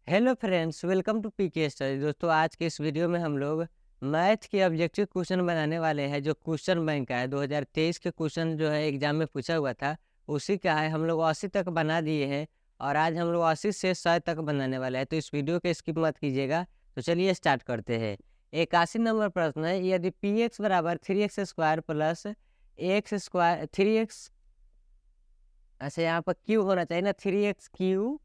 Hello friends, welcome to PK study. दोस्तों, आज के इस वीडियो में हम लोग मैथ के ऑब्जेक्टिव क्वेश्चन बनाने वाले हैं। जो क्वेश्चन बैंक का है 2023 के क्वेश्चन जो है एग्जाम में पूछा हुआ था, उसी का है। हम लोग 80 तक बना दिए हैं और आज हम लोग 80 से 100 तक बनाने वाले हैं। तो इस वीडियो को स्किप मत कीजिएगा। तो चलिए स्टार्ट करते हैं। 81 नंबर प्रश्न है, यदि पी एक्स बराबर 3x² plus x square 3x, अच्छा यहाँ पर क्यू होना चाहिए ना, 3x³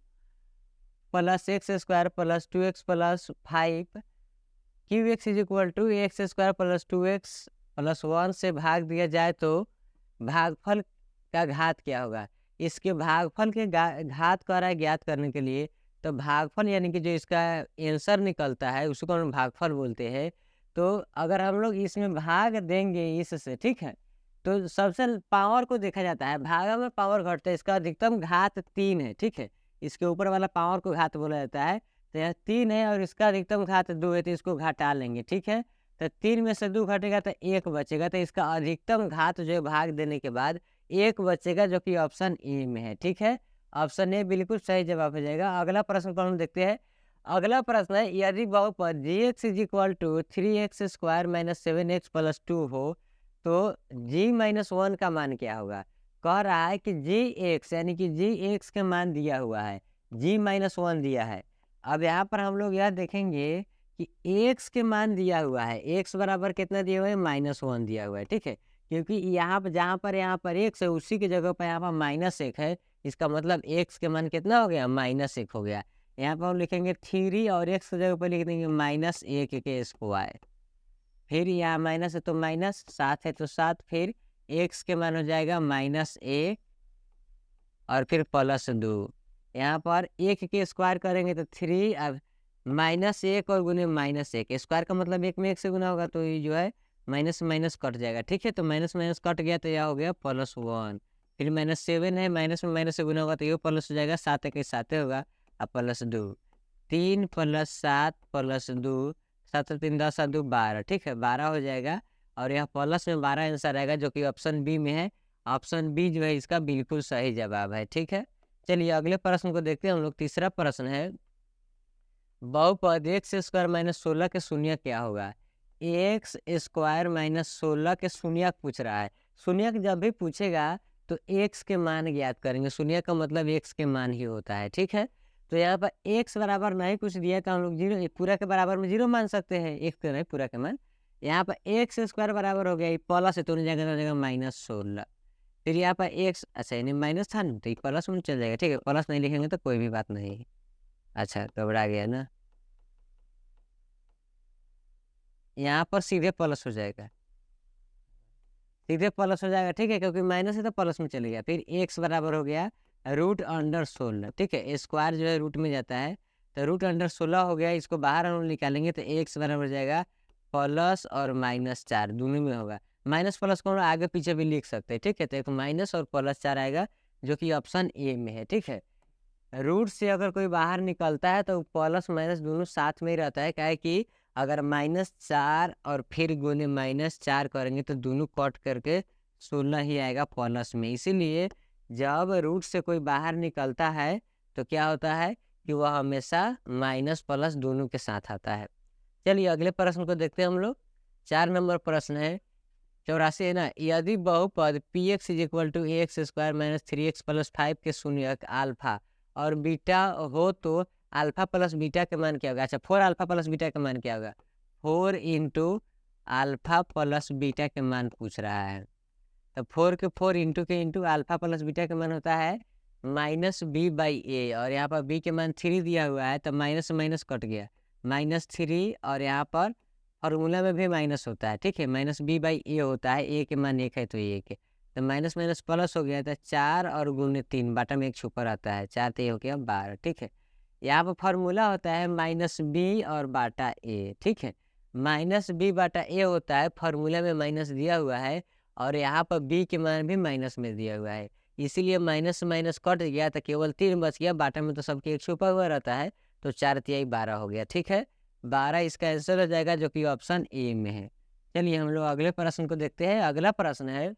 plus x square plus 2x plus 5 q x is equal to x square plus 2x plus 1 से भाग दिया जाए तो भागफल का घात क्या होगा। इसके भागफल के घात का है ज्ञात करने के लिए, तो भागफल यानी कि जो इसका आंसर निकलता है उसको हम भागफल बोलते हैं। तो अगर हम लोग इसमें भाग देंगे इससे, ठीक है, तो सबसे पावर को देखा जाता है, भागा में पावर घटता है, इसका अधिकतम घात 3 है, ठीक है। इसके ऊपर वाला पावर को घात बोला जाता है। तो यह 3 है और इसका अधिकतम घात 2 है, तो इसको घटा लेंगे, ठीक है। तो 3 में से 2 घटेगा तो 1 बचेगा, तो इसका अधिकतम घात जो है भाग देने के बाद 1 बचेगा, जो कि ऑप्शन ए में है, ठीक है। ऑप्शन ए बिल्कुल सही जवाब हो जाएगा। अगला प्रश्न को हम देखते हैं। अगला प्रश्न है, यदि बहुपद g x is equal to 3x² minus 7x plus 2 हो तो g-1 का मान क्या होगा। कह रहा है कि जी एक्स यानी कि जी एक्स के मान दिया हुआ है, g-1 दिया है। अब यहाँ पर हम लोग यह देखेंगे कि एक्स के मान दिया हुआ है, एक्स बराबर कितना दिया हुआ है, -1 दिया हुआ है, ठीक है। क्योंकि यहाँ पर यहाँ पर एक्स है, उसी की जगह पर यहाँ पर -1 है। इसका मतलब एक्स के मान कितना हो गया, -1 हो गया। यहाँ पर हम लिखेंगे 3 और एक्स की जगह पर लिख देंगे -1 के स्क्वायर। फिर यहाँ माइनस है तो माइनस, 7 है तो 7, फिर एक्स के मान हो जाएगा -1 और फिर +2। यहाँ पर 1 के स्क्वायर करेंगे तो 3, अब -1 और गुने -1, स्क्वायर का मतलब 1 में 1 से गुना होगा, तो ये जो है माइनस माइनस कट जाएगा, ठीक है। तो माइनस माइनस कट गया तो यह हो गया +1। फिर -7 है, माइनस में माइनस से गुना होगा तो ये प्लस हो जाएगा, 7 1 7 होगा और +2। 3 + 7 + 2, 7 3 10 2 12, ठीक है, 12 हो जाएगा। और यह प्लस में 12 आंसर आएगा, जो कि ऑप्शन बी में है। ऑप्शन बी जो है इसका बिल्कुल सही जवाब है, ठीक है। चलिए अगले प्रश्न को देखते हैं हम लोग। तीसरा प्रश्न है, बहुपद x² माइनस 16 के शून्य क्या होगा। x² माइनस 16 के शून्य पूछ रहा है। शून्य जब भी पूछेगा तो x के मान ज्ञात करेंगे। शून्य का मतलब x के मान ही होता है, ठीक है। तो यहाँ पर x बराबर नहीं कुछ दिया तो हम लोग 0 पूरा के बराबर में 0 मान सकते हैं, x के नहीं पूरा के मान। यहाँ पर x² बराबर हो गया, प्लस है तो नहीं जाएगा, -16। फिर यहाँ पर x, अच्छा यानी माइनस था ना, तो प्लस में चल जाएगा, ठीक है। प्लस नहीं लिखेंगे तो कोई भी बात नहीं है। अच्छा घबरा गया ना, यहाँ पर सीधे प्लस हो जाएगा, सीधे प्लस हो जाएगा, ठीक है, क्योंकि माइनस है तो प्लस में चले गया। फिर x बराबर हो गया √16, ठीक है। स्क्वायर जो है रूट में जाता है, तो √16 हो गया। इसको बाहर हम निकालेंगे तो x बराबर हो जाएगा प्लस और -4 दोनों में होगा। माइनस प्लस को हम आगे पीछे भी लिख सकते हैं, ठीक है। तो एक माइनस और +4 आएगा, जो कि ऑप्शन ए में है, ठीक है। रूट से अगर कोई बाहर निकलता है तो प्लस माइनस दोनों साथ में ही रहता है, क्या है कि अगर -4 और फिर गुने -4 करेंगे तो दोनों कट करके 16 ही आएगा प्लस में। इसीलिए जब रूट से कोई बाहर निकलता है तो क्या होता है कि वह हमेशा माइनस प्लस दोनों के साथ आता है। चलिए अगले प्रश्न को देखते हैं हम लोग। 4 नंबर प्रश्न है, 84 है ना, यदि बहुपद p x is equal to x² minus 3x plus 5 के शून्यक अल्फा और बीटा हो तो अल्फा प्लस बीटा के मान क्या होगा। अच्छा 4 अल्फा प्लस बीटा के मान क्या होगा, 4 इंटू अल्फा प्लस बीटा के मान पूछ रहा है। तो 4 के 4 इंटू के इंटू अल्फा प्लस बीटा के मान होता है -b/a, और यहाँ पर b के मान 3 दिया हुआ है, तो माइनस माइनस कट गया, -3, और यहाँ पर फॉर्मूला में भी माइनस होता है, ठीक है। -b/a होता है, a के मान 1 है तो 1 है, तो माइनस माइनस प्लस हो गया, तो 4 और गुने 3, बाटा में 1 छुपा रहता है, 4 तो ये हो गया 12, ठीक है। यहाँ पर फॉर्मूला होता है -b और बाटा a, ठीक है। -b/a होता है, फॉर्मूला में माइनस दिया हुआ है, और यहाँ पर b के मान भी माइनस में दिया हुआ है, इसीलिए माइनस माइनस कट गया तो केवल 3 बच गया, बाटा में तो सबके 1 छुपा हुआ रहता है, तो 4 तिहाई 12 हो गया, ठीक है। 12 इसका आंसर हो जाएगा, जो कि ऑप्शन ए में है। चलिए हम लोग अगले प्रश्न को देखते हैं। अगला प्रश्न है,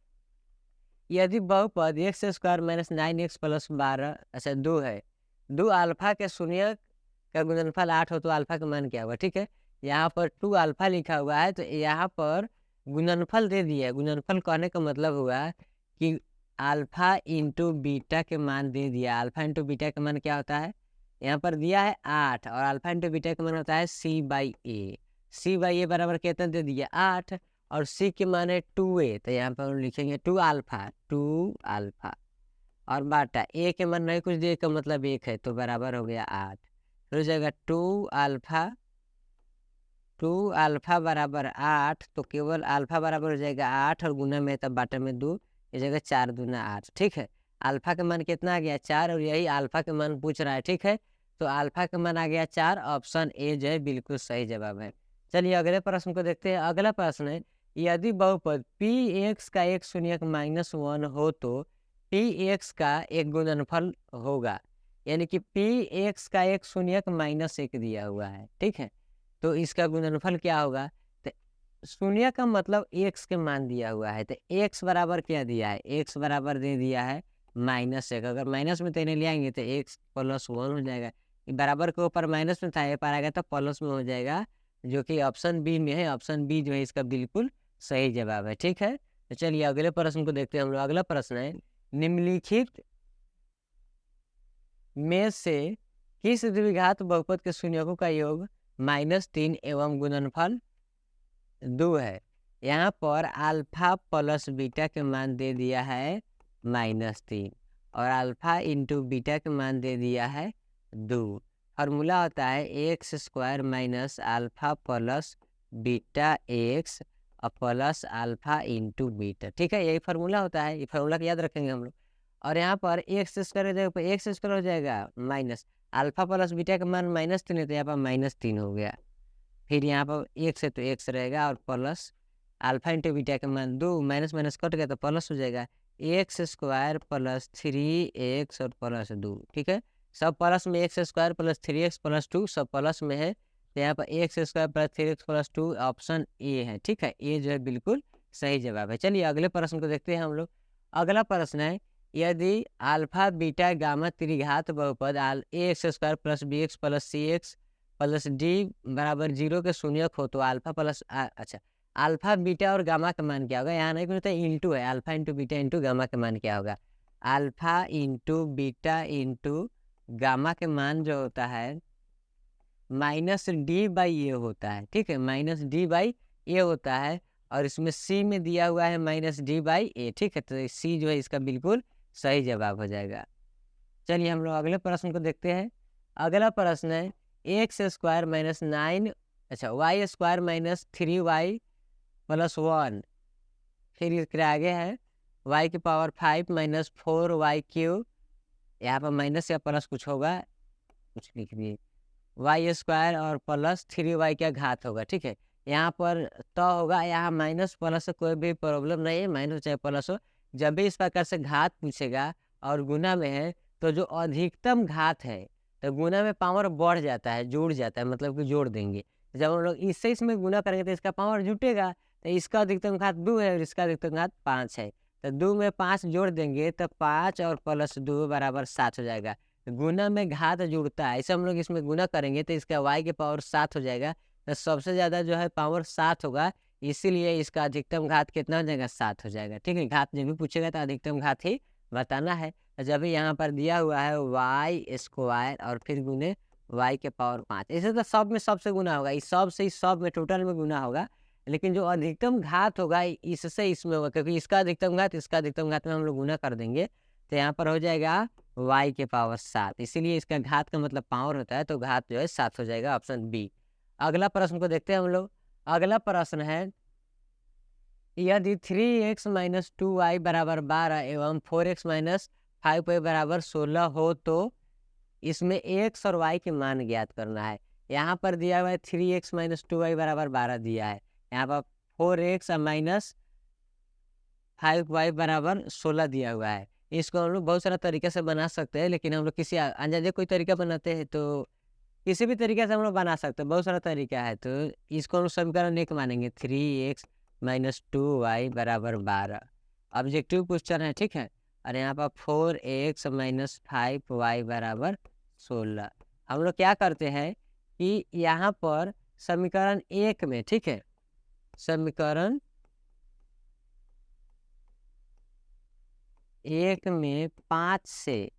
यदि बहुपद x² माइनस 9x प्लस 12, अच्छा 2 है, 2 अल्फा के शून्य का गुणनफल 8 हो तो अल्फा का मान क्या होगा, ठीक है। यहाँ पर 2 अल्फा लिखा हुआ है तो यहाँ पर गुणनफल दे दिया है। गुणनफल कहने का मतलब हुआ कि अल्फा इंटू बीटा के मान दे दिया। अल्फा इंटू बीटा का मान क्या होता है, यहाँ पर दिया है 8 और अल्फा इंटू बीटा का मान होता है c/a। c/a बराबर कितना दे दिया 8 और c के मान है 2a, तो यहाँ पर हम लिखेंगे 2 अल्फा और बाटा a के मान नहीं कुछ दिए का मतलब 1 है तो बराबर हो गया 8। फिर हो जाएगा 2 अल्फा बराबर 8, तो केवल अल्फा बराबर हो जाएगा 8 और गुना में तब बाटा में 2, ये जगह 4 दूना 8, ठीक है। अल्फा का मान कितना आ गया 4 और यही अल्फा का मान पूछ रहा है, ठीक है। तो अल्फा का मान आ गया 4, ऑप्शन ए जो है बिल्कुल सही जवाब है। चलिए अगले प्रश्न को देखते हैं। अगला प्रश्न है, यदि बहुपद पी एक्स का एक शून्यक -1 हो तो पी एक्स का एक गुणनफल होगा, यानी कि पी एक्स का एक शून्यक -1 दिया हुआ है, ठीक है। तो इसका गुणनफल क्या होगा, तो शून्य का मतलब एक्स के मान दिया हुआ है, तो एक्स बराबर क्या दिया है, एक्स बराबर दे दिया है -1। अगर माइनस में तेने ले आएंगे तो एक्स +1 हो जाएगा। बराबर के ऊपर माइनस में था, ये पर आ गया तो प्लस में हो जाएगा, जो कि ऑप्शन बी में है। ऑप्शन बी जो है इसका बिल्कुल सही जवाब है, ठीक है। तो चलिए अगले प्रश्न को देखते हैं हम लोग। अगला प्रश्न है, निम्नलिखित में से किस द्विघात बहुपद के शून्यकों का योग -3 एवं गुणनफल 2 है। यहाँ पर अल्फा प्लस बीटा के मान दे दिया है -3 और अल्फा इंटू बीटा के मान दे दिया है 2। फार्मूला होता है x² minus alpha plus beta x और प्लस अल्फा इंटू बीटा, ठीक है। यही फार्मूला होता है, ये फार्मूला याद रखेंगे हम लोग। और यहाँ पर x² हो जाएगा, x² हो जाएगा माइनस अल्फा प्लस बीटा का मान -3 है तो यहाँ पर -3 हो गया। फिर यहाँ पर x है तो x रहेगा और प्लस अल्फा इंटू बीटा का मान 2, माइनस माइनस कट गया तो प्लस हो जाएगा x² प्लस 3x और प्लस 2, ठीक है। सब प्लस में x² प्लस 3x प्लस 2 सब प्लस में है, तो यहाँ पर x² plus 3x plus 2 option A है, ठीक है। ये जो है बिल्कुल सही जवाब है। चलिए अगले प्रश्न को देखते हैं हम लोग। अगला प्रश्न है, यदि अल्फा बीटा गामा त्रिघात बहुपद ax² plus bx plus cx plus D बराबर 0 के शून्यक हो तो अल्फा प्लस अच्छा अल्फा बीटा और गामा का मान क्या होगा, यहाँ नहीं कुछ होता है, इंटू है, alpha into beta into gamma का मान क्या होगा। Alpha into beta into gamma के मान जो होता है -d/a होता है, ठीक है। -d/a होता है और इसमें c में दिया हुआ है -d/a, ठीक है। तो c जो है इसका बिल्कुल सही जवाब हो जाएगा। चलिए हम लोग अगले प्रश्न को देखते हैं। अगला प्रश्न है, x² माइनस 9 अच्छा y² माइनस 3y प्लस 1, फिर इसके आगे है y की पावर 5 माइनस 4y3, यहाँ पर माइनस या प्लस कुछ होगा, कुछ लिख दिए, y² और प्लस 3y का घात होगा, ठीक है। यहाँ पर तो होगा, यहाँ माइनस प्लस से कोई भी प्रॉब्लम नहीं है, माइनस चाहे प्लस हो। जब भी इस प्रकार से घात पूछेगा और गुना में है तो जो अधिकतम घात है तो गुना में पावर बढ़ जाता है, जुड़ जाता है, मतलब कि जोड़ देंगे। जब हम लोग इससे इसमें गुना करेंगे तो इसका पावर जुटेगा, तो इसका अधिकतम घात 2 है और इसका अधिकतम घात 5 है, तो 2 में 5 जोड़ देंगे तो 5 और प्लस 2 बराबर 7 हो जाएगा। गुना में घात जुड़ता है, ऐसे हम लोग इसमें गुना करेंगे तो इसका y की पावर 7 हो जाएगा, तो सबसे ज़्यादा जो है पावर 7 होगा, इसीलिए इसका अधिकतम घात कितना हो जाएगा 7 हो जाएगा, ठीक है। घात जब भी पूछेगा तो अधिकतम घात ही बताना है। जब भी यहाँ पर दिया हुआ है y² और फिर गुने y के पावर 5, ऐसे तो सब में सबसे गुना होगा, इस सब से इस सब में टोटल में गुना होगा, लेकिन जो अधिकतम घात होगा इससे इसमें होगा, क्योंकि इसका अधिकतम घात इसका अधिकतम घात में हम लोग गुना कर देंगे तो यहाँ पर हो जाएगा y के पावर 7, इसीलिए इसका घात का मतलब पावर होता है, तो घात जो है 7 हो जाएगा, ऑप्शन बी। अगला प्रश्न को देखते हैं हम लोग। अगला प्रश्न है, यदि 3x माइनस 2y बराबर 12 एवं 4x माइनस 5y बराबर 16 हो तो इसमें x और y के मान ज्ञात करना है। यहाँ पर दिया हुआ है 3x माइनस 2y बराबर 12 दिया है, यहाँ पर 4x माइनस 5y बराबर 16 दिया हुआ है। इसको हम लोग बहुत सारा तरीके से बना सकते हैं, लेकिन हम लोग किसी अंदाजे कोई तरीका बनाते हैं तो किसी भी तरीके से हम लोग बना सकते हैं, बहुत सारा तरीका है। तो इसको हम समीकरण एक मानेंगे, 3x माइनस 2y बराबर 12, ऑब्जेक्टिव क्वेश्चन है, ठीक है। और यहाँ पर 4x माइनस 5y बराबर 16, हम लोग क्या करते हैं कि यहाँ पर समीकरण 1 में, ठीक है, समीकरण 1 में 5 से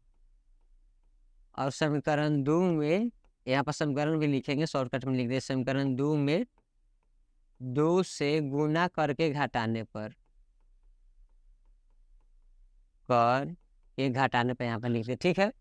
और समीकरण 2 में, यहाँ पर समीकरण भी लिखेंगे, शॉर्टकट में लिख दे, समीकरण 2 में 2 से गुना करके घटाने पर, यहाँ पर लिख दे, ठीक है।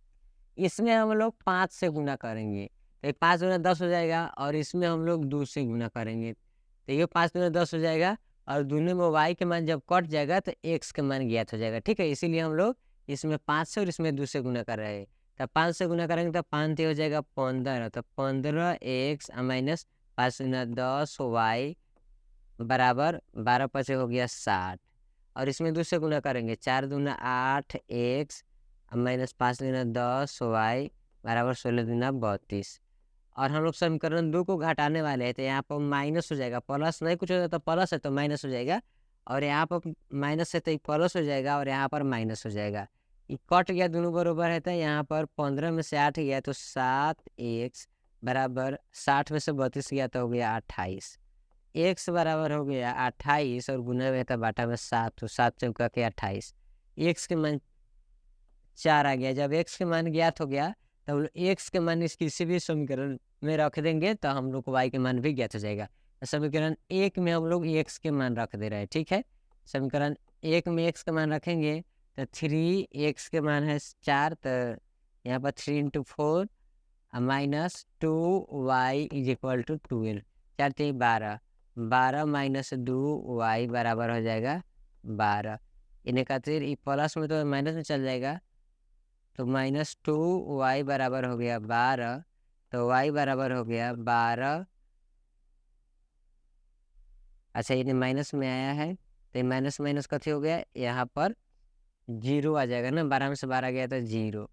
इसमें हम लोग 5 से गुना करेंगे तो ये 5 गुना 10 हो जाएगा, और इसमें हम लोग 2 से गुना करेंगे तो ये 5 गुना 10 हो जाएगा, और दोनों में y के मान जब कट जाएगा तो x के मान ज्ञात हो जाएगा, ठीक है। इसीलिए हम लोग इसमें 5 से और इसमें 2 से गुना कर रहे हैं। तब 5 से गुना करेंगे तो 5 हो जाएगा 15, तो 15x माइनस 5 गुना 10 y बराबर 12 5 हो गया 60, और इसमें 2 से गुना करेंगे 4 दूना 8 x माइनस 5 दूना 10 y बराबर 16 दूना 32, और हम लोग समीकरण 2 को घटाने वाले हैं तो यहाँ पर माइनस हो जाएगा, प्लस नहीं कुछ होता तो प्लस है तो माइनस हो जाएगा, और यहाँ पर माइनस है तो प्लस हो जाएगा, और यहाँ पर माइनस हो जाएगा। ये कट गया, दोनों बराबर है तो यहाँ पर 15 में से 8 गया तो 7x बराबर 60 में से 32 गया तो हो गया 28, x बराबर हो गया 28, और गुना में था बाटा में 7, तो 7 चौका के 28, x के मान 4 आ गया। जब x के मान ज्ञात हो गया तो हम लोग x के मान इस किसी भी समीकरण में रख देंगे तो हम लोग को y के मान भी ज्ञात हो जाएगा। तो समीकरण 1 में हम लोग x के मान रख दे रहे हैं, ठीक है। समीकरण 1 में x के मान रखेंगे तो 3x के मान है 4, तो यहाँ पर 3 into 4 minus 2y is equal to 12, 4 3 12, 12 minus 2y बराबर हो जाएगा 12। इन्हें खातिर ये प्लस में तो माइनस में चल जाएगा, तो माइनस 2y बराबर हो गया 12, तो y बराबर हो गया 12। अच्छा, ये माइनस में आया है तो ये माइनस माइनस कथी हो गया, यहाँ पर 0 आ जाएगा ना, 12 में से 12 गया तो 0,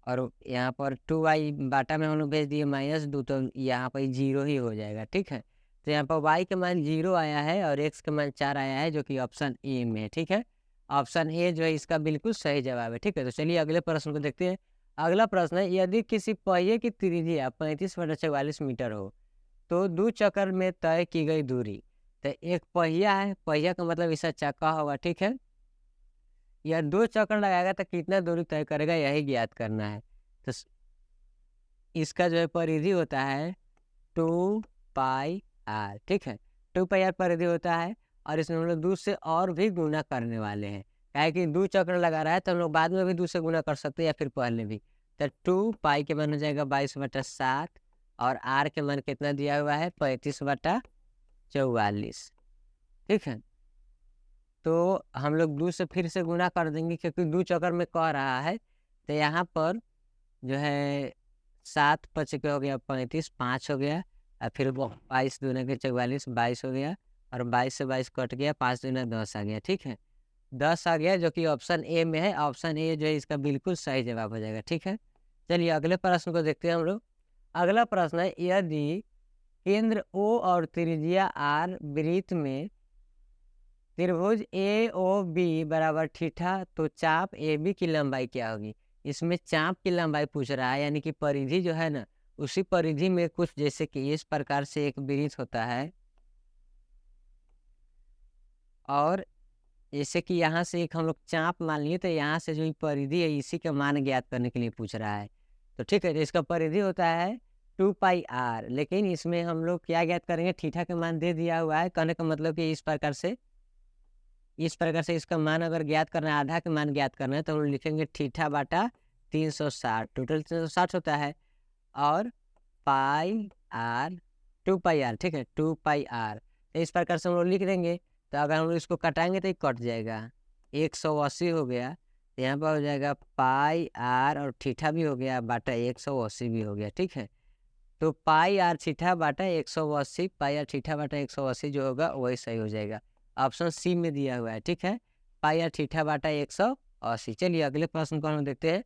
और यहाँ पर 2y बाटा में हम लोग भेज दिए -2, तो यहाँ पर 0 ही हो जाएगा, ठीक है। तो यहाँ पर y के मान 0 आया है और x के मान 4 आया है, जो कि ऑप्शन ए में है, ठीक है। ऑप्शन ए जो है इसका बिल्कुल सही जवाब है, ठीक है। तो चलिए अगले प्रश्न को देखते हैं। अगला प्रश्न है, यदि किसी पहिए की त्रिज्या 35/44 मीटर हो तो 2 चक्कर में तय की गई दूरी, तो एक पहिया है, पहिया का मतलब इसका चक्का होगा, ठीक है। यह 2 चक्कर लगाएगा तो कितना दूरी तय करेगा, यही ज्ञात करना है। तो इसका जो है परिधि होता है 2πr, ठीक है। 2πr परिधि होता है, और इसमें हम लोग 2 से और भी गुना करने वाले हैं, काहे कि 2 चक्कर लगा रहा है तो हम लोग बाद में भी 2 से गुना कर सकते हैं या फिर पहले भी। तो 2π के मान हो जाएगा 22/7, और r के मान कितना दिया हुआ है 35/44, ठीक है। तो हम लोग 2 से फिर से गुना कर देंगे क्योंकि 2 चक्कर में कह रहा है, तो यहाँ पर जो है 7 5 के हो गया 35, 5 हो गया, और फिर 22 दूना के 44, 22 हो गया, और 22 से 22 कट गया, 5 दूना 10 आ गया, ठीक है। 10 आ गया, जो कि ऑप्शन ए में है। ऑप्शन ए जो है इसका बिल्कुल सही जवाब हो जाएगा, ठीक है। चलिए अगले प्रश्न को देखते हैं हम लोग। अगला प्रश्न है, यदि केंद्र O और त्रिज्या R वृत्त में त्रिभुज AOB बराबर थीटा, तो चाप AB की लंबाई क्या होगी। इसमें चाप की लंबाई पूछ रहा है, यानी कि परिधि जो है ना, उसी परिधि में कुछ जैसे कि इस प्रकार से एक वृत्त होता है, और जैसे कि यहाँ से एक हम लोग चाप मान लिए, तो यहाँ से जो परिधि है इसी का मान ज्ञात करने के लिए पूछ रहा है। तो ठीक है, तो इसका परिधि होता है 2πr, लेकिन इसमें हम लोग क्या ज्ञात करेंगे, थीटा का मान दे दिया हुआ है। कहने का मतलब कि इस प्रकार से इसका मान अगर ज्ञात करना है, आधा का मान ज्ञात करना है, तो हम लोग लिखेंगे थीटा बाटा 360, टोटल 360 होता है, और पाई आर 2πr, ठीक है, 2πr। तो इस प्रकार से हम लोग लिख देंगे। तो अगर हम लोग इसको कटाएंगे तो ये कट जाएगा, 180 हो गया, तो यहाँ पर हो जाएगा पाई आर, और थीटा भी हो गया बाटा 180 भी हो गया, ठीक है। तो पाई आर थीटा बाटा 180, पाई आर थीटा बाटा 180 जो होगा वही सही हो जाएगा। ऑप्शन सी में दिया हुआ है, ठीक है, पाई आर थीटा बाटा 180। चलिए अगले प्रश्न को हम देखते हैं।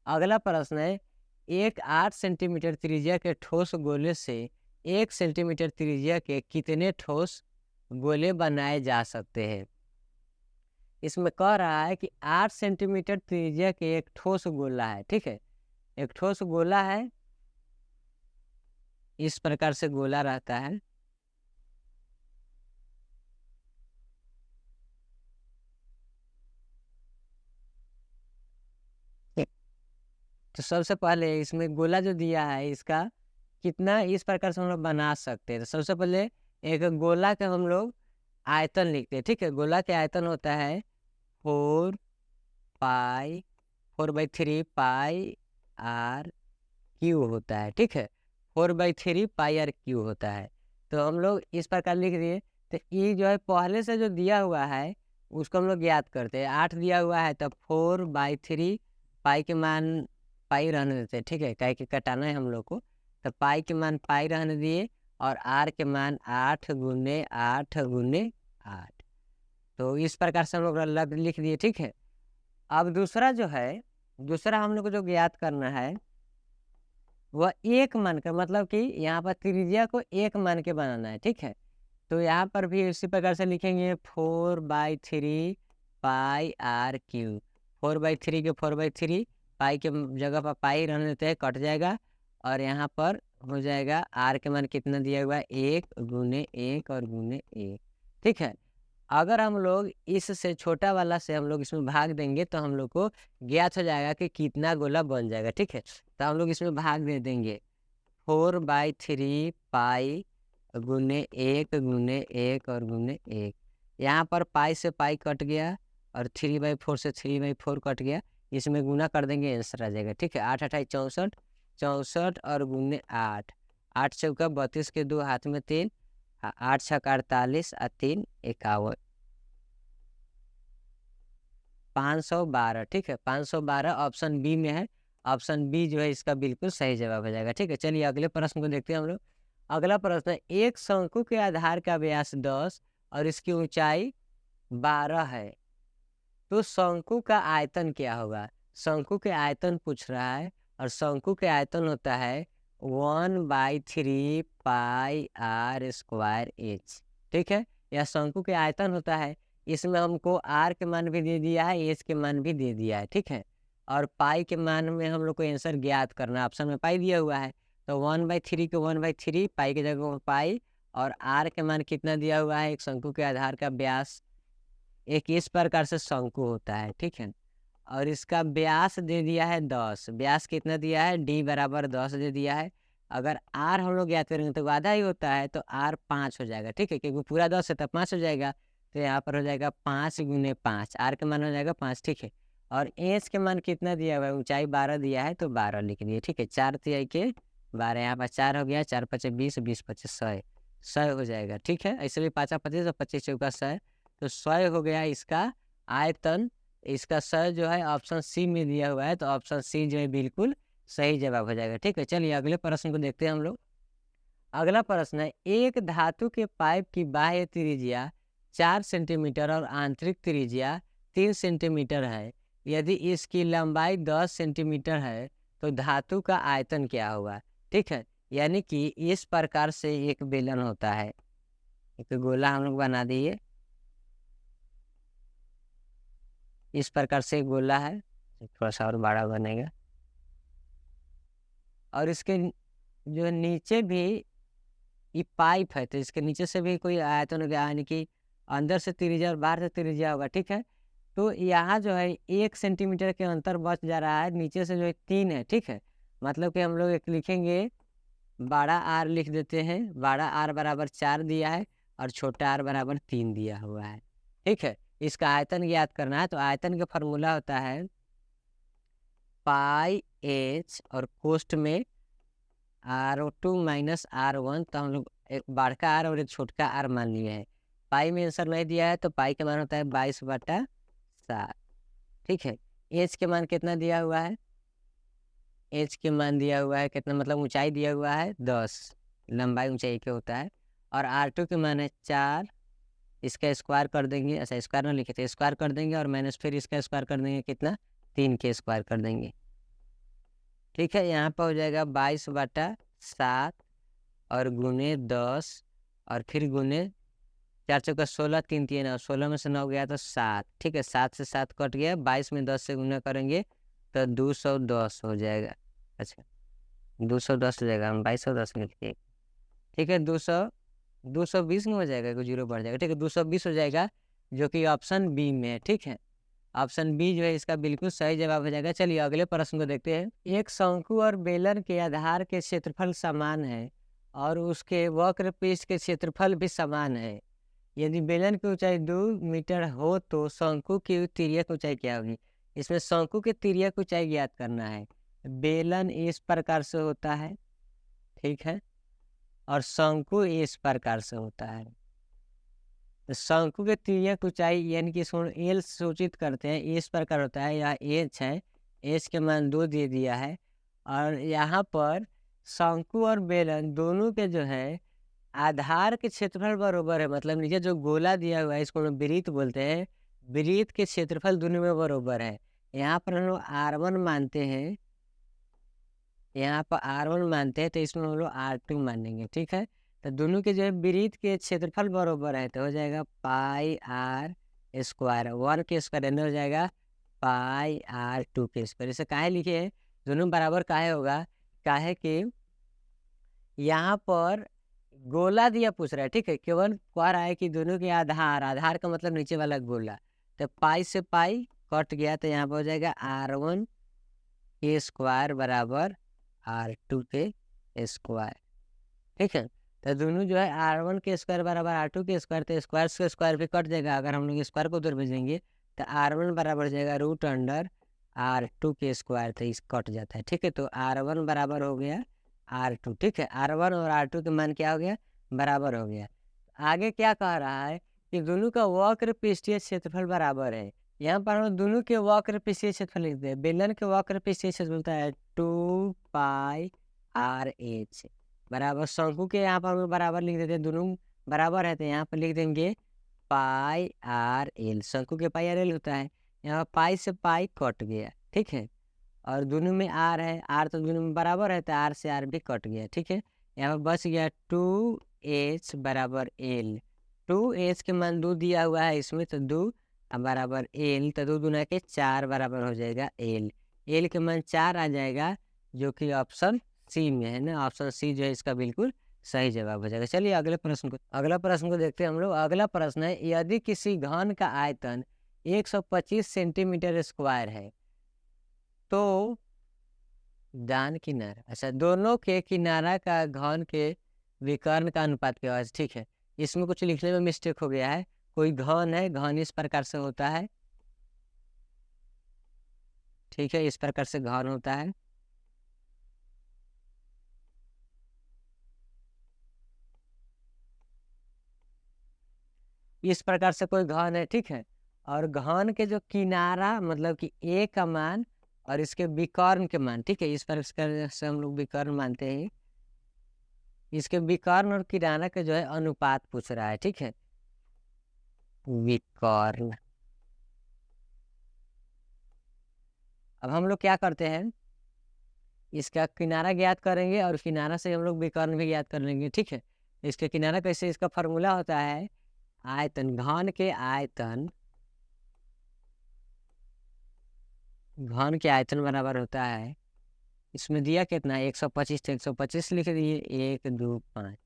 अगला प्रश्न है, एक 8 सेंटीमीटर त्रिज्या के ठोस गोले से 1 सेंटीमीटर त्रिज्या के कितने ठोस गोले बनाए जा सकते हैं। इसमें कह रहा है कि 8 सेंटीमीटर त्रिज्या के एक ठोस गोला है, ठीक है, एक ठोस गोला है, इस प्रकार से गोला रहता है। तो सबसे पहले इसमें गोला जो दिया है इसका कितना इस प्रकार से हम लोग बना सकते हैं। तो सबसे पहले एक गोला का हम लोग आयतन लिखते हैं, ठीक है। गोला के आयतन होता है 4/3 पाई आर क्यू होता है, ठीक है। 4/3 पाई आर क्यू होता है। तो हम लोग इस प्रकार लिख दिए। तो ये जो है पहले से जो दिया हुआ है उसको हम लोग याद करते हैं। 8 दिया हुआ है तो 4/3 पाई के मान पाई रहने देते हैं, ठीक है, काहे कि कटाना है हम लोग को। तो पाई के मान पाई रहने दिए और आर के मान 8 × 8 × 8। तो इस प्रकार से हम लोग लिख दिए, ठीक है। अब दूसरा जो है, दूसरा हम लोग को जो याद करना है वह 1 मान का, मतलब कि यहाँ पर त्रिज्या को 1 मान के बनाना है, ठीक है। तो यहाँ पर भी इसी प्रकार से लिखेंगे 4/3 पाई आर क्यू। 4/3 के 4/3 पाई के जगह पर पाई रहने देते हैं, कट जाएगा और यहाँ पर हो जाएगा आर के मान कितना दिया हुआ है 1 × 1 और ×1, ठीक है। अगर हम लोग इससे छोटा वाला से हम लोग इसमें भाग देंगे तो हम लोग को ज्ञात हो जाएगा कि कितना गोला बन जाएगा, ठीक है। तो हम लोग इसमें भाग दे देंगे 4/3 पाई ×1 और ×1। यहाँ पर पाई से पाई कट गया और 3/4 से 3/4 कट गया। इसमें गुना कर देंगे, आंसर आ जाएगा, ठीक है। 8 × 8 = 64, 64 और ×8, 8 चौका 32 के 2 हाथ में 3, 8 छक 48 और 3 51, 512, ठीक है। 512 ऑप्शन बी में है। ऑप्शन बी जो है इसका बिल्कुल सही जवाब हो जाएगा, ठीक है। चलिए अगले प्रश्न को देखते हैं हम लोग। अगला प्रश्न है, एक शंकु के आधार का व्यास 10 और इसकी ऊंचाई 12 है, तो शंकु का आयतन क्या होगा। शंकु के आयतन पूछ रहा है और शंकु के आयतन होता है 1/3 पाई आर स्क्वायर एच, ठीक है। यह शंकु के आयतन होता है। इसमें हमको आर के मान भी दे दिया है, एच के मान भी दे दिया है, ठीक है। और पाई के मान में हम लोग को आंसर ज्ञात करना है। ऑप्शन में पाई दिया हुआ है तो 1/3 के 1/3 पाई के जगह पाई, और आर के मान कितना दिया हुआ है, एक शंकु के आधार का व्यास एक इस प्रकार से शंकु होता है, ठीक है। और इसका व्यास दे दिया है 10। व्यास कितना दिया है, डी बराबर 10 दे दिया है। अगर आर हम लोग याद करेंगे तो आधा ही होता है, तो आर 5 हो जाएगा, ठीक है, क्योंकि पूरा 10 है तो 5 हो जाएगा। तो यहाँ पर हो जाएगा 5 × 5, आर के मान हो जाएगा 5, ठीक है। और एच के मान कितना दिया हुआ है, ऊंचाई 12 दिया है तो 12 लिख दिए, ठीक है। 4 तिहाई के 12, यहाँ पर 4 हो गया, 4 × 5 = 20, 20 × 25 100, 100 हो जाएगा, ठीक है। ऐसे भी 5 × 25 और 25 चौका 100, तो 100 हो गया इसका आयतन। इसका सर जो है ऑप्शन सी में दिया हुआ है, तो ऑप्शन सी जो है बिल्कुल सही जवाब हो जाएगा, ठीक है। चलिए अगले प्रश्न को देखते हैं हम लोग। अगला प्रश्न है, एक धातु के पाइप की बाह्य त्रिज्या 4 सेंटीमीटर और आंतरिक त्रिज्या 3 सेंटीमीटर है। यदि इसकी लंबाई 10 सेंटीमीटर है तो धातु का आयतन क्या होगा, ठीक है। यानी कि इस प्रकार से एक बेलन होता है, एक गोला हम लोग बना दिए, इस प्रकार से एक गोला है, थोड़ा सा और बड़ा बनेगा। और इसके जो नीचे भी ये पाइप है, तो इसके नीचे से भी कोई आयतन हो गया, यानी कि अंदर से त्रिज्या और बाहर से त्रिज्या होगा, ठीक है। तो यहाँ जो है 1 सेंटीमीटर के अंतर बच जा रहा है, नीचे से जो है 3 है, ठीक है। मतलब कि हम लोग एक लिखेंगे, बड़ा आर लिख देते हैं, बड़ा आर बराबर 4 दिया है और छोटा आर बराबर 3 दिया हुआ है, ठीक है। इसका आयतन ज्ञात करना है, तो आयतन का फॉर्मूला होता है पाई एच और कोष्ठ में R2 - R1। तो हम लोग एक बड़का आर और एक छोटका आर मान लिए हैं। पाई में आंसर नहीं दिया है तो पाई का मान होता है 22/7, ठीक है। एच के मान कितना दिया हुआ है, एच के मान दिया हुआ है कितना, मतलब ऊंचाई दिया हुआ है 10, लंबाई ऊंचाई के होता है। और R2 के मान है 4, इसका स्क्वायर कर देंगे, ऐसा स्क्वायर ना लिखे थे, स्क्वायर कर देंगे और माइनस फिर इसका स्क्वायर कर देंगे, कितना 3 के स्क्वायर कर देंगे, ठीक है। यहाँ पर हो जाएगा 22/7 और ×10 और फिर गुने 4 चौका 16, 3 3 और 16 में से 9 गया तो 7, ठीक है। 7 से 7 कट गया, 22 में 10 से गुना करेंगे तो 210 हो जाएगा। अच्छा 210 हो जाएगा, हम 2210 लिखते, ठीक है। 220 में हो जाएगा, कोई जीरो बढ़ जाएगा, ठीक है। 220 हो जाएगा, जो कि ऑप्शन बी में है, ठीक है। ऑप्शन बी जो है इसका बिल्कुल सही जवाब हो जाएगा। चलिए अगले प्रश्न को देखते हैं। एक शंकु और बेलन के आधार के क्षेत्रफल समान है और उसके वक्र पृष्ठ के क्षेत्रफल भी समान है। यदि बेलन की ऊंचाई 2 मीटर हो तो शंकु की तिर्यक ऊंचाई क्या होगी? इसमें शंकु की तिर्यक ऊंचाई ज्ञात करना है। बेलन इस प्रकार से होता है, ठीक है, और शंकु इस प्रकार से होता है। तो शंकु के तिर्यक ऊंचाई यानी कि इसको एल सूचित करते हैं, इस प्रकार होता है। यह एच है, एच के मान 2 दे दिया है। और यहाँ पर शंकु और बेलन दोनों के जो है आधार के क्षेत्रफल बराबर है, मतलब नीचे जो गोला दिया हुआ है इसको हम वृत्त बोलते हैं, वृत्त के क्षेत्रफल दोनों में बराबर है। यहाँ पर हम लोग R1 मानते हैं, यहाँ पर R1 मानते हैं, तो इसमें हम लोग R2 मानेंगे, ठीक है। तो दोनों के जो है वृत्त के क्षेत्रफल बराबर है, तो हो जाएगा पाई आर स्क्वायर, 1 के स्क्वायर यानी हो जाएगा पाई R2 के स्क्वायर। इसे काहे लिखे हैं, दोनों बराबर काहे होगा? काहे कि यहाँ पर गोला दिया पूछ रहा है, ठीक है, केवल कह रहा है कि दोनों के आधार, आधार का मतलब नीचे वाला गोला, तो पाई से पाई कट गया, तो यहाँ पर हो जाएगा R1 के स्क्वायर बराबर R2 के स्क्वायर, ठीक है। तो दोनों जो है R1 के स्क्वायर बराबर R2 के स्क्वायर, तो स्क्वायर से स्क्वायर भी कट जाएगा। अगर हम लोग स्क्वायर को उधर भेजेंगे तो R1 बराबर हो जाएगा रूट अंडर R2 के स्क्वायर, तो इस कट जाता है, ठीक है। तो R1 बराबर हो गया R2, ठीक है। R1 और R2 के मान क्या हो गया? बराबर हो गया। आगे क्या कह रहा है कि दोनों का वक्र पृष्ठीय क्षेत्रफल बराबर है। यहाँ पर हम दोनों के वक्र पृष्ठीय क्षेत्रफल लिखते हैं। बेलन के वक्र पृष्ठीय क्षेत्रफल होता है 2 पाई RH बराबर शंकु के, यहाँ पर हम बराबर लिख देते हैं, दोनों बराबर है, तो यहाँ पर लिख देंगे पाई RL। शंकु के पाई RL होता है, यहाँ पाई से पाई कट गया, ठीक है। और दोनों में आर है, आर तो दोनों में बराबर है, तो आर से आर भी कट गया, ठीक है। यहाँ पर बच गया 2H बराबर L। 2H के मान 2 दिया हुआ है इसमें, तो 2 बराबर L, तो 2 दूना के 4 बराबर हो जाएगा L। L के मान 4 आ जाएगा, जो कि ऑप्शन सी में है ना। ऑप्शन सी जो है इसका बिल्कुल सही जवाब हो जाएगा। चलिए अगले प्रश्न को देखते हैं हम लोग। अगला प्रश्न है, यदि किसी घन का आयतन 125 सेंटीमीटर स्क्वायर है तो दान किनारा, अच्छा, दोनों के किनारा का घन के विकर्ण का अनुपात क्या है? ठीक है, इसमें कुछ लिखने में मिस्टेक हो गया है। कोई घन है, घन इस प्रकार से होता है, ठीक है, इस प्रकार से घन होता है। इस प्रकार से कोई घन है, ठीक है। और घन के जो किनारा मतलब कि ए का मान और इसके विकर्ण के मान, ठीक है, इस प्रकार से हम लोग विकर्ण मानते हैं। इसके विकर्ण और किनारा के जो है अनुपात पूछ रहा है, ठीक है, विकर्ण। अब हम लोग क्या करते हैं, इसका किनारा ज्ञात करेंगे और किनारा से हम लोग विकर्ण भी ज्ञात कर लेंगे, ठीक है। इसके किनारा कैसे, इसका फॉर्मूला होता है आयतन, घन के आयतन, घन के आयतन बराबर होता है, इसमें दिया कितना है 125, तो 125 लिख दिए, 1 2 5।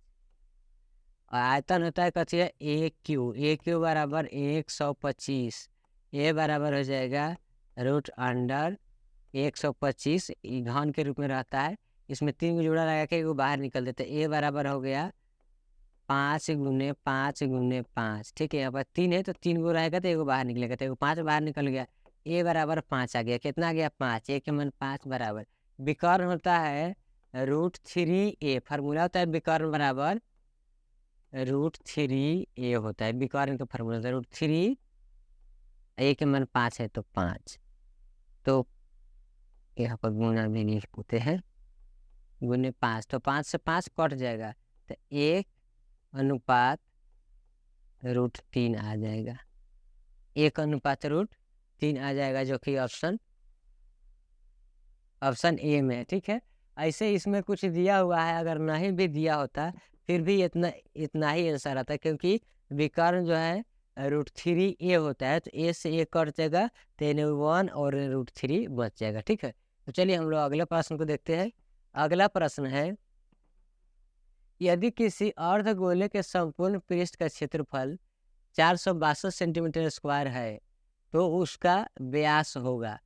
और आयतन होता है कथी है ए क्यू बराबर 125, ए बराबर हो जाएगा रूट अंडर 125, घन के रूप में रहता है। इसमें 3 को जोड़ा लगा के वो बाहर निकल देते, ए बराबर हो गया 5 गुने 5 गुने 5, ठीक है। यहाँ पर 3 है तो 3 गो रहेगा तो एगो बाहर निकलेगा, तो एगो 5 बाहर निकल गया, ए बराबर 5 आ गया। कितना आ गया 5, ए के मन 5 बराबर। विकर्ण होता है √3a, फार्मूला होता है विकर्ण बराबर √3a होता है, विकर्ण का फार्मूला होता है √3, ए के मन 5 है तो 5, तो यहाँ पर गुना भी लिखते हैं, गुने 5, तो 5 से 5 कट जाएगा, तो 1 अनुपात √3 आ जाएगा, 1 अनुपात √3 आ जाएगा, जो कि ऑप्शन ए में है, ठीक है। ऐसे इसमें कुछ दिया हुआ है, अगर नहीं भी दिया होता फिर भी इतना ही आंसर आता है, क्योंकि विकर्ण जो है √3a होता है, तो ए से ए कट जाएगा, तो 1 और √3 बच जाएगा, ठीक है। तो चलिए हम लोग अगले प्रश्न को देखते हैं। अगला प्रश्न है, यदि किसी अर्धगोले के संपूर्ण पृष्ठ का क्षेत्रफल 462 सेंटीमीटर स्क्वायर है तो उसका व्यास होगा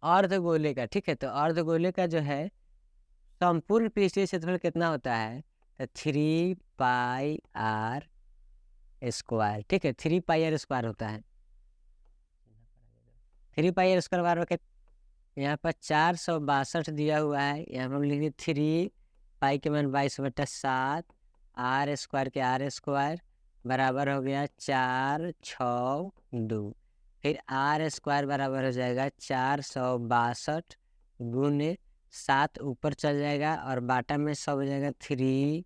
अर्धगोले का। ठीक है, तो अर्धगोले का जो है संपूर्ण पृष्ठीय क्षेत्रफल कितना होता है, तो 3 पाई स्क्वायर। ठीक है, 3 पाई स्क्वायर होता है। 3 पाई स्क्वायर बराबर यहाँ पर 462 दिया हुआ है, यहाँ हम लिखेंगे 3 पाई के मान 22/7 r² के r² बराबर हो गया 4×6=2। फिर r² बराबर हो जाएगा 462 गुने 7 ऊपर चल जाएगा और बाटा में सब हो जाएगा 3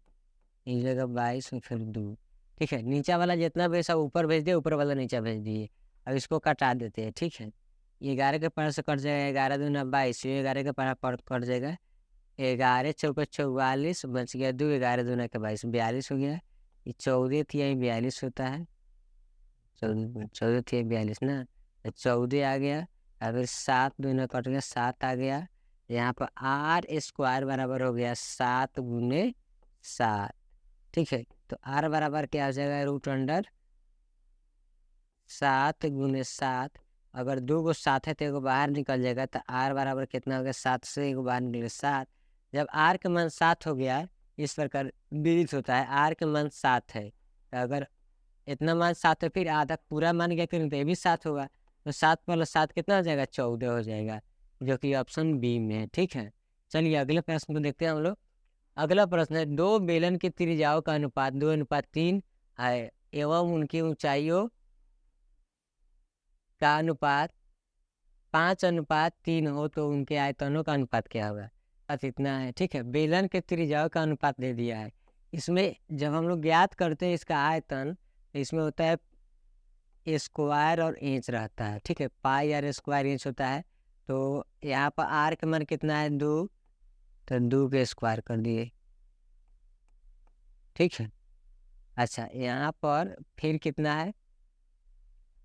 इस जगह 22 और फिर 2। ठीक है, नीचा वाला जितना भी सब ऊपर भेज दिए, ऊपर वाला नीचा भेज दिए। अब इसको कटा देते हैं। ठीक है, 11 के पार से कट जाएगा, 11 दूना 22, 11 के पार कट जाएगा, 11 चौके 44 बच गया 2, 11 दूना के 22 42 हो गया। ये 14 थी, यही 42 होता है, 14 थी 42 ना, तो 14 आ गया। फिर 7 दूना कट गया, 7 आ गया। यहाँ पर r² बराबर हो गया 7 गुने 7। ठीक है, तो r बराबर क्या हो जाएगा, √7 गुने 7। अगर 2 को 7 है तो एगो बाहर निकल जाएगा, तो r बराबर कितना हो गया, 7 से एगो बाहर निकले 7। जब r के मान 7 हो गया, इस प्रकार विदित होता है r के मान 7 है, तो अगर इतना मान 7 है फिर आधा पूरा मान गया करें तो ये भी 7 होगा, तो 7 + 7 कितना हो जाएगा, 14 हो जाएगा, जो कि ऑप्शन बी में है। ठीक है, चलिए अगले प्रश्न को देखते हैं हम लोग। अगला प्रश्न है, 2 बेलन की त्रिज्याओं का अनुपात 2:3 है एवं उनकी ऊंचाइयों का अनुपात 5:3 हो तो उनके आयतनों का अनुपात क्या होगा। बस इतना है। ठीक है, बेलन के त्रिज्याओं का अनुपात दे दिया है। इसमें जब हम लोग ज्ञात करते हैं इसका आयतन, इसमें होता है स्क्वायर और इंच रहता है। ठीक है, पाई r² इंच होता है, तो यहाँ पर r का मान कितना है, 2, तो 2 के स्क्वायर कर दिए। ठीक है, अच्छा यहाँ पर फिर कितना है,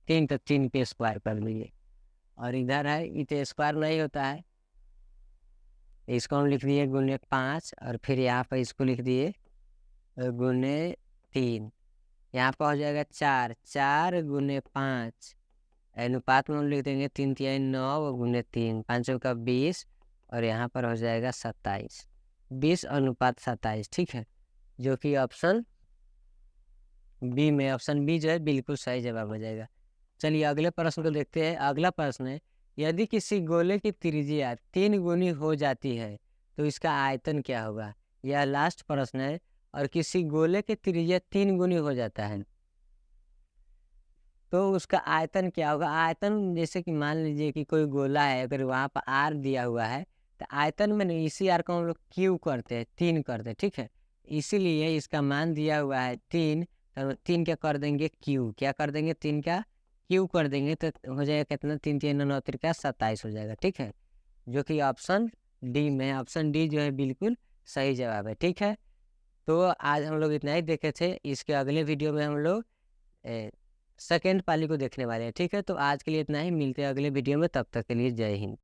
3, तो 3 पे स्क्वायर कर दिए। और इधर है, इतने स्क्वायर नहीं होता है, इसको हम लिख दिए गुने 5, और फिर यहाँ पर इसको लिख दिए गुने 3। यहाँ पर हो जाएगा 4, 4 गुने 5, अनुपात में हम लिख देंगे 3×3 9 गुने 3, 5 का 20, और यहाँ पर हो जाएगा 27, 20:27। ठीक है, जो कि ऑप्शन बी में, ऑप्शन बी जो है बिल्कुल सही जवाब हो जाएगा। चलिए अगले प्रश्न को देखते हैं। अगला प्रश्न है, यदि किसी गोले की त्रिज्या 3 गुनी हो जाती है तो इसका आयतन क्या होगा। यह लास्ट प्रश्न है, और किसी गोले की त्रिज्या 3 गुनी हो जाता है तो उसका आयतन क्या होगा। आयतन जैसे कि मान लीजिए कि कोई गोला है, अगर वहाँ पर आर दिया हुआ है, तो आयतन में नहीं, इसी आर को हम लोग क्यू करते हैं, 3 करते हैं। ठीक है, इसीलिए इसका मान दिया हुआ है 3, तो 3 क्या कर देंगे, क्यू। क्या कर देंगे, 3 का क्यू कर देंगे, तो हो जाएगा कितना, 3 3 9 3 27 हो जाएगा। ठीक है, जो कि ऑप्शन डी में है। ऑप्शन डी जो है बिल्कुल सही जवाब है। ठीक है, तो आज हम लोग इतना ही देखे थे। इसके अगले वीडियो में हम लोग सेकेंड पाली को देखने वाले हैं। ठीक है, तो आज के लिए इतना ही, मिलते हैं अगले वीडियो में, तब तक के लिए जय हिंद।